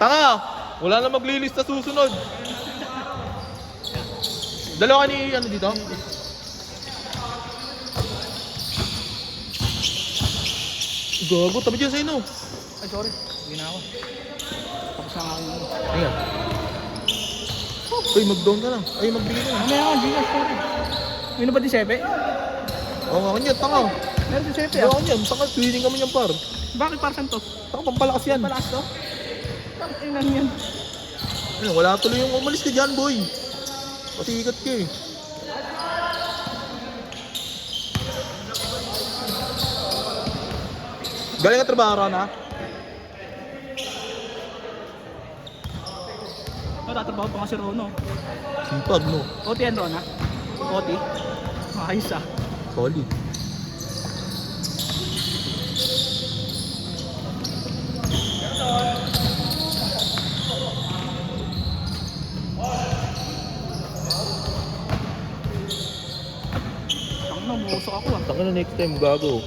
Tanga! Wala na maglilis sa susunod. Dalawa ni ano dito? Gago, tabi dyan sa ino. Ay, sorry. Hindi na ako. Tapos na nga ako. Ayan. Uy, mag-down ka lang. Ay, magbigay ka lang. Mamaya ako, Gcash, sorry. Yun ba di Sepe? Oo nga, kanyan, tanga. Meron di Sepe Oo ah. kanyan, tanga, twinning kami niyang par. Bakit para saan to? Tanga, pampalakas yan. Palakas to? Bakit inan yan? Ayun, wala tuloy yung umalis ka dyan, boy. Pasikat ka eh. Galing ang trabaho ron, ha? Tatrabaho pa nga si Rono. Sipag, no? OT yan Ron ha? OT? Ayos ah. Solid. Tang na, muusok ako ah. Taka na next time, gago.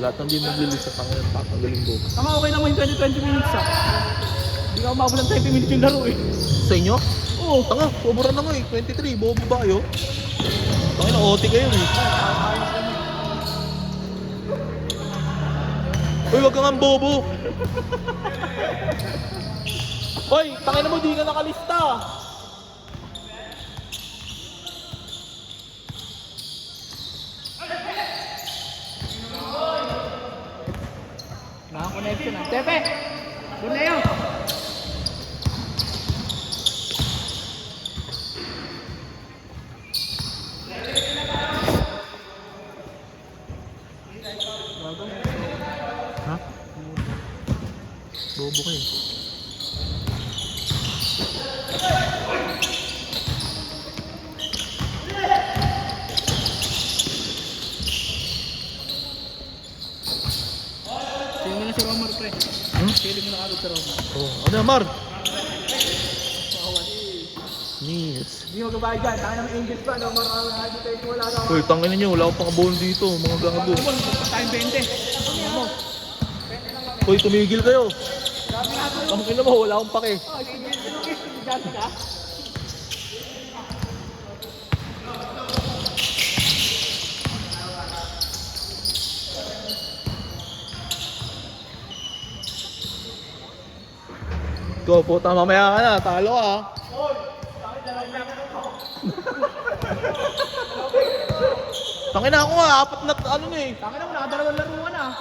Lahat ng di maglilis sa tanga ng tatanggalin ko. Tama, okay naman yung 20 minutes ah. Hindi ka umabot ng 20 minutes yung laro eh. Sa inyo? Oo. Tanga, sobra na nga eh. 23, bobo ba kayo? Tanga na, OT kayo eh. Uy, wag kang ang bobo. Hoy, tangina mo, di ka nakalista. Naka-connection ah. Tepe! Doon na yun! Ha? Bobo kayo. Sino na si Romar pre? Feeling mo nakagod si Romar. Oh, ano Mar? Yes. Hindi mo gabayad dyan. Tayo ng Angels pa. No? Marami tayo wala na. Uy, tangina niyo, wala akong pakabawon dito, mga gago. Tayong 20. Ano mo? Uy, tumigil kayo. Tangina mo, wala akong pake. Oh, sige. Dati ka? Go, puta, mamaya ka na, talo ka. Tangina ako nga, apat na ano na eh. Taka na mo, nakadalawang laruan ah.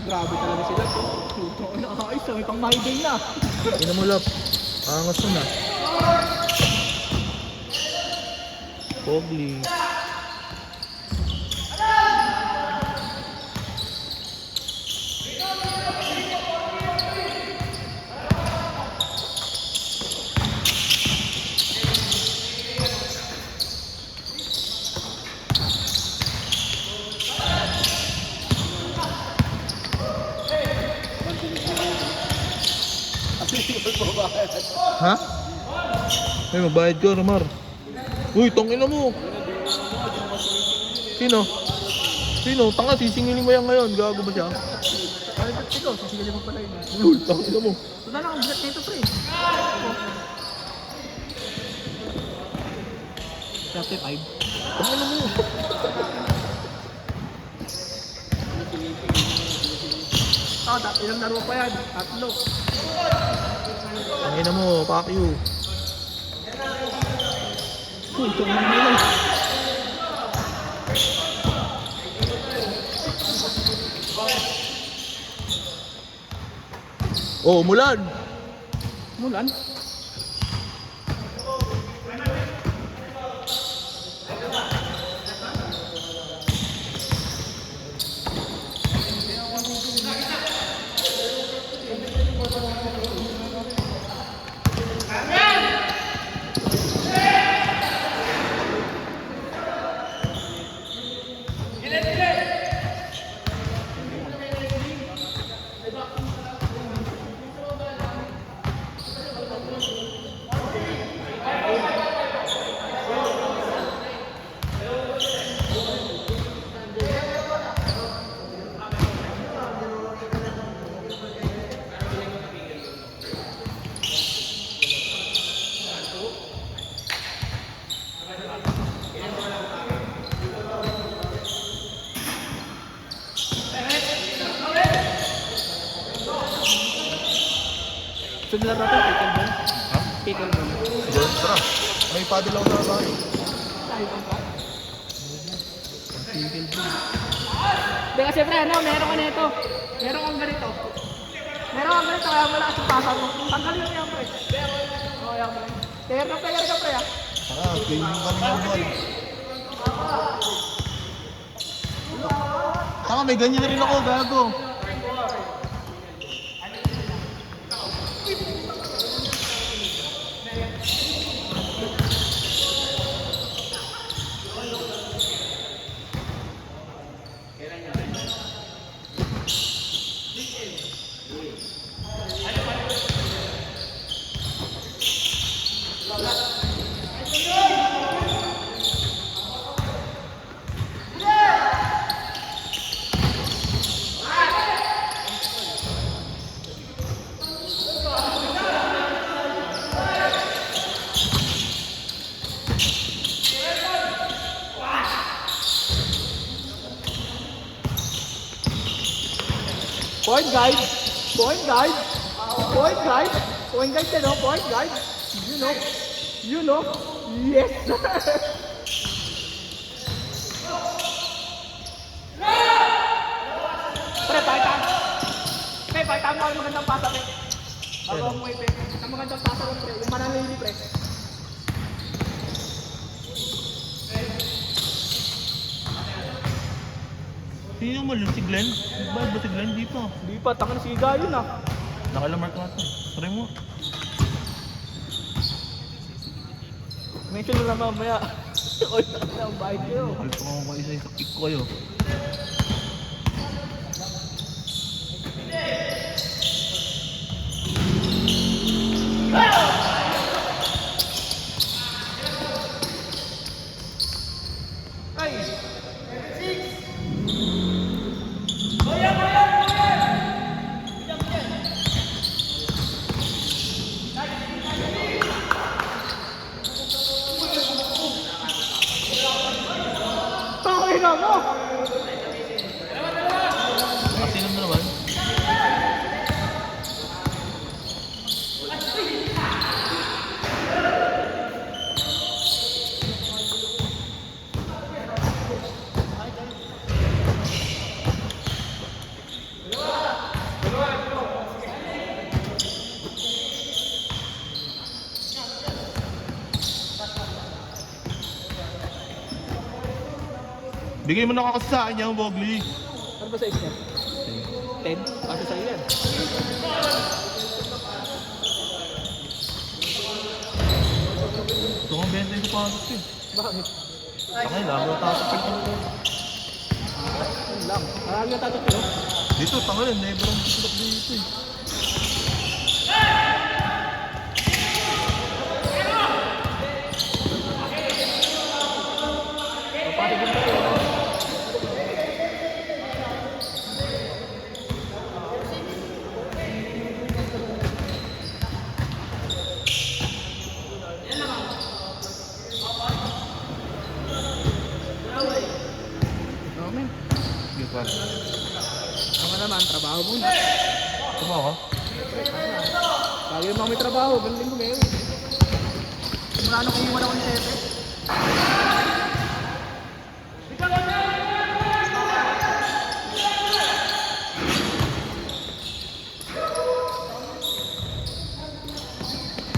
Grabe talaga sila to. Puto, nakakais. May pang my day na. Ina mo lap, angas na na. Pogli. Ha? Ay, magbayad ka, Ramar. Uy, tangina mo. Sino? Sino? Tanga, sisingilin mo yan ngayon. Gago ba siya? Ay, ba't ikaw? Sisigalim mo pala yun. Uy, tangina mo. Ito na lang ang bigat nito, pre. 35. Tangina mo. Ilang laro pa yan? Tatlo. Tangina mo, fuck you. Puto naman nila. Oh, umulan. Mulan? Similar na to, pickleball. Ha? Pickleball. Siguro, tara. May paddle ako na bahay. Tayo bang pa? Pickleball. Hindi kasi pre, ano, meron ka nito. Meron kang ganito. Meron kang ganito, kaya malakas yung pasa mo. Tanggalin mo yan pre. Oo, yan pre. Player ka pre ah. Ah, game kami ng ball. Tama, may ganyan na rin ako, gago. Point guard. Point guard. Point guard. Point guard din, no? Point guard. You know. You know. Yes, sir. Pre, pakita. Pre, pakita mo ang magandang pasa, pre. Bago mo ipe. Ang magandang pasa mo, pre. Yung mananili, pre. Sino mo si Glenn? Bakit ba si Glenn? Di pa. Hindi pa, tangan si Higa yun ah. Nakalamark na ito. Try mo. Mention mo lang mamaya. Oy, ang bait kayo. Mahal ko nga isa-isa kick ko kayo. Tangina mo! Sino mo naman? Bigay mo na kasi sa akin yung Bogli. Ano ba sa niya? 10? Kasi sa'yo yan. Ito kong 20 sa pasok eh. Bakit? Sakay lang, ako tatapit ko. Yun lang. Marami na tatapin, no? Dito, tangalin, never ang tutulak dito eh. Papatigin ka rin. Amen. Sige pa. Ako naman, trabaho muna. Tama ka? Lagi naman may trabaho, galing ko meron. Mula nung iwan ako ni Sepe.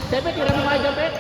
Sepe, tira mo kayo dyan, Pet.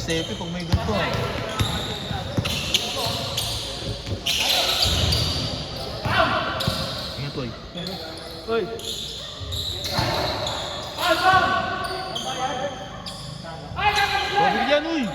Sepi pag may ganito ah. Ingat boy. Hoy. Huwag yan uy!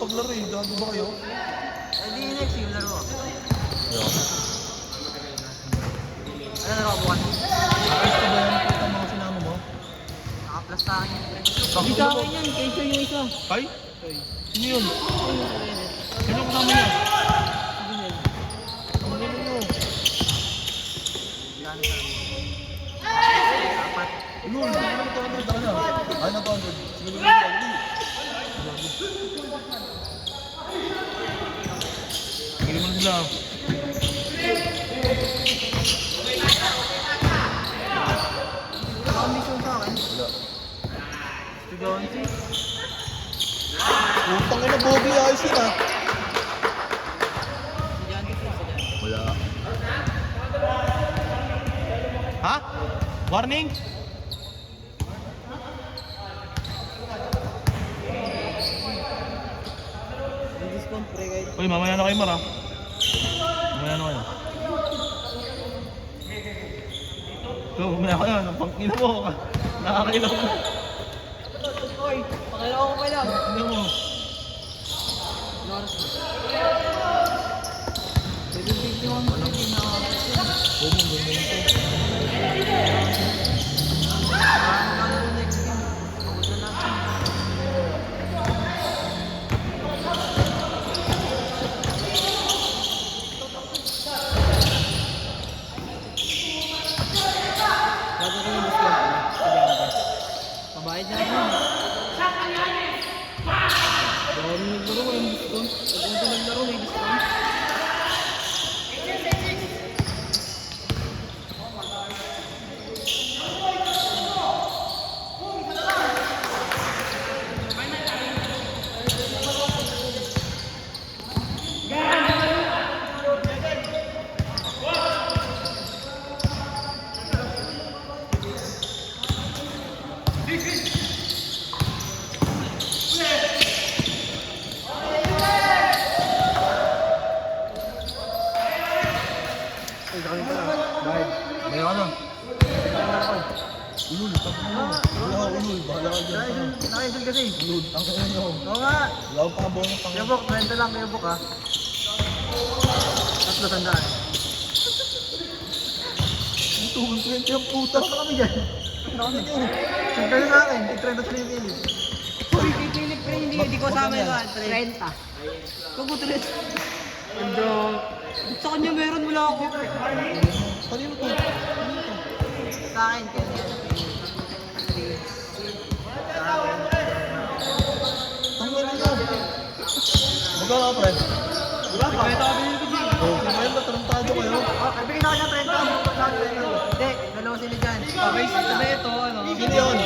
paglaro eh. Gago ba kayo? Eh di next yung laro. Ayun. Ano laro ka bukas? Ayos ka ba yan? Ito ang mga sinama mo? Naka-plus sa akin yung friend. Hindi sa akin yan, kaysa yung isa. Ay? Sino yun? Sino kasama niya? Ang nilo nyo. Gano'n sa apat. Ulul, hindi naman ito 100 ako na. Ay, na 200. Sige, sige, sige. Sige mo na sila. Commission sa akin. Wala. Studonsi. Putang ina, Bobby, ayos yun ah. Wala. Ha? Warning? May discount pre kahit. Uy, mamaya na kayo, Mara. Mamaya na kayo. Ito, mamaya kayo. Pangina mo. Nakakailang mo. Oy, pakalaw ko pa lang. Ano mo? Loras mo. 751 pre, di na ako. Huwag mo, ganda nito. Ano next game? Pagod na natin. Bago ko yung discount pre. Pabayad na rin yun. Bago naglaro ko yung discount. Pag unta naglaro may discount. Bayad. Bayad ka na. Ulul, tapos mo. Wala ka, ulul. Bahala ka dyan. Nakaisul kasi. Ulul, ang kaya nyo. Oo nga. Wala ko pang bonus pang... Kuya Bok, 20 lang Kuya Bok ha. Tatlo tandaan. Ito, 120 ang puta. Tapos kami dyan. Ano nyo? Siyempre sa akin, i-trend sa yung Philip. Uy, kay Philip pre, hindi ko sama yung 30. Kugo 30. Bro, sa kanya meron wala ako. Kanino to? Sa akin, kaya niya na Philip. Ang gano'n nyo. Magkano ka, pre? Wala pa. Ito kami yung Philip. Oh, kumain na, tarantado kayo. Bigyan ako niya 30. Hindi, dalawa sila dyan. Okay, sabi ito, ano? Sino yun?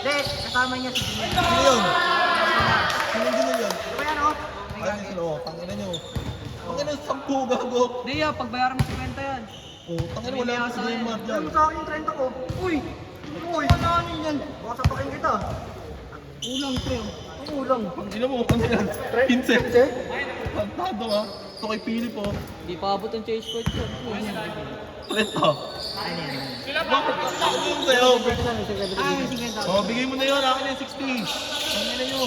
Hindi, kasama niya si Jimmy. Sino yun? Sino din yun? Diba yan oh? Ay, sino? Oh, tangina nyo. Tangina, 10 gago. Hindi pagbayaran mo 50 yan. Oh, tangina, wala akong sa yung mat dyan. Ano sa akin yung 30 ko? Uy! Uy! Ano yan? Baka sapakin kita. Ulang, pre. Ang ulang. Ino mo, ano yan? Pinsel. Tarantado ka. Ito kay Philip, oh. Di pa abot ang chase court ko. Ito. Bakit? Ano yung sa'yo? May 50. Oh, bigay mo na yun. Akin yung 60. Tangina nyo.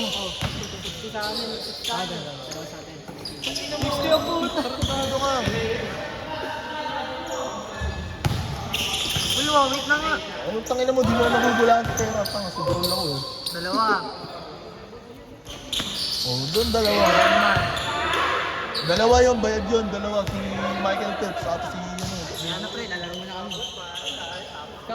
Sa amin. Sa amin. 60 ang puta. Tarantado ka. Uy, wait na nga. Ano tangina mo, di mo nagugulaan sa pera. Tanga, siguro lang ako. Dalawa. Oh, doon dalawa. Dalawa yung bayad yun. Dalawa. Si Michael Phelps at si ano. Ano pre, lalaro mo na kami.